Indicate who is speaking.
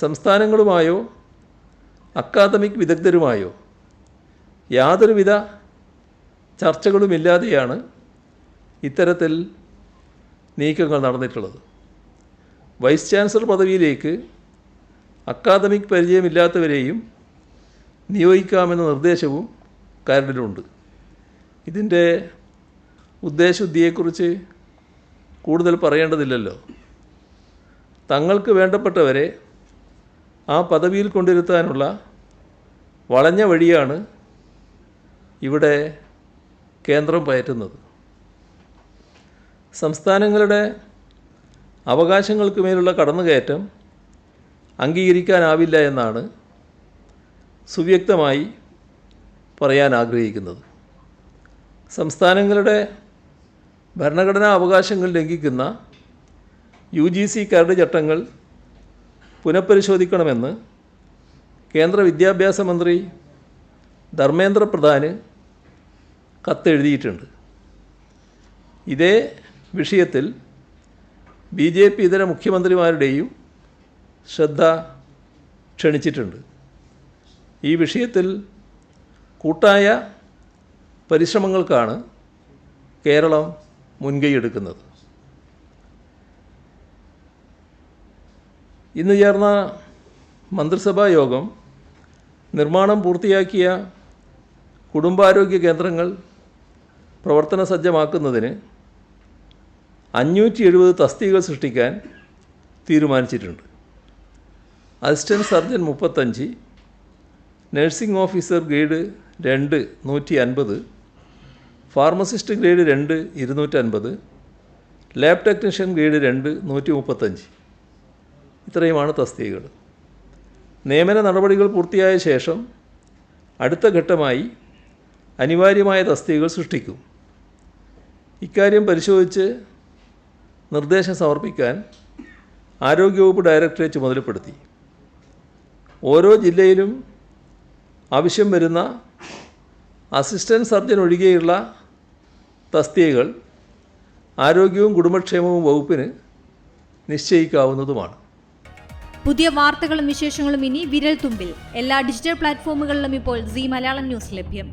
Speaker 1: സംസ്ഥാനങ്ങളുമായോ academic വിദഗ്ധരുമായോ യാതൊരുവിധ ചർച്ചകളുമില്ലാതെയാണ് ഇത്തരത്തിൽ നീക്കങ്ങൾ നടന്നിട്ടുള്ളത്. വൈസ് ചാൻസലർ പദവിയിലേക്ക് അക്കാദമിക് പരിചയമില്ലാത്തവരെയും നിയോഗിക്കാമെന്ന നിർദ്ദേശവും കരടിലുണ്ട്. ഇതിൻ്റെ ഉദ്ദേശശുദ്ധിയെക്കുറിച്ച് കൂടുതൽ പറയേണ്ടതില്ലല്ലോ. തങ്ങൾക്ക് വേണ്ടപ്പെട്ടവരെ ആ പദവിയിൽ കൊണ്ടിരുത്താനുള്ള വളഞ്ഞ വഴിയാണ് ഇവിടെ കേന്ദ്രം പയറ്റുന്നത്. സംസ്ഥാനങ്ങളുടെ അവകാശങ്ങൾക്ക് മേലുള്ള കടന്നുകയറ്റം അംഗീകരിക്കാനാവില്ല എന്നാണ് സുവ്യക്തമായി പറയാൻ ആഗ്രഹിക്കുന്നത്. സംസ്ഥാനങ്ങളുടെ ഭരണഘടനാ അവകാശങ്ങൾ ലംഘിക്കുന്ന UGC കരട് ചട്ടങ്ങൾ പുനഃപരിശോധിക്കണമെന്ന് കേന്ദ്ര വിദ്യാഭ്യാസ മന്ത്രി ധർമ്മേന്ദ്ര പ്രധാന് കത്തെഴുതിയിട്ടുണ്ട്. ഇതേ വിഷയത്തിൽ BJP ഇതര മുഖ്യമന്ത്രിമാരുടെയും ശ്രദ്ധ ക്ഷണിച്ചിട്ടുണ്ട്. ഈ വിഷയത്തിൽ കൂട്ടായ പരിശ്രമങ്ങൾക്കാണ് കേരളം മുൻകൈയെടുക്കുന്നത്. ഇന്ന് ചേർന്ന മന്ത്രിസഭാ യോഗം നിർമ്മാണം പൂർത്തിയാക്കിയ കുടുംബാരോഗ്യ കേന്ദ്രങ്ങൾ പ്രവർത്തന സജ്ജമാക്കുന്നതിന് 570 തസ്തികകൾ സൃഷ്ടിക്കാൻ തീരുമാനിച്ചിട്ടുണ്ട്. Assistant surgeon 35, nursing officer grade 2 150, pharmacist grade 2 250, lab technician grade 2 135. ഇത്രയുമാണ് തസ്തികകൾ. നിയമന നടപടികൾ പൂർത്തിയായ ശേഷം അടുത്ത ഘട്ടമായി അനിവാര്യമായ തസ്തികകൾ സൃഷ്ടിക്കും. ഇക്കാര്യം പരിശോധിച്ച് നിർദ്ദേശം സമർപ്പിക്കാൻ ആരോഗ്യവകുപ്പ് ഡയറക്ടറെ ചുമതലപ്പെടുത്തി. ഓരോ ജില്ലയിലും ആവശ്യം വരുന്ന അസിസ്റ്റൻറ്റ് സർജൻ ഒഴികെയുള്ള തസ്തികകൾ ആരോഗ്യവും കുടുംബക്ഷേമവും വകുപ്പിന് നിശ്ചയിക്കാവുന്നതുമാണ്.
Speaker 2: പുതിയ വാർത്തകളും വിശേഷങ്ങളും ഇനി വിരൽ തുമ്പിൽ. എല്ലാ ഡിജിറ്റൽ പ്ലാറ്റ്ഫോമുകളിലും ഇപ്പോൾ സീ മലയാളം ന്യൂസ് ലഭ്യം.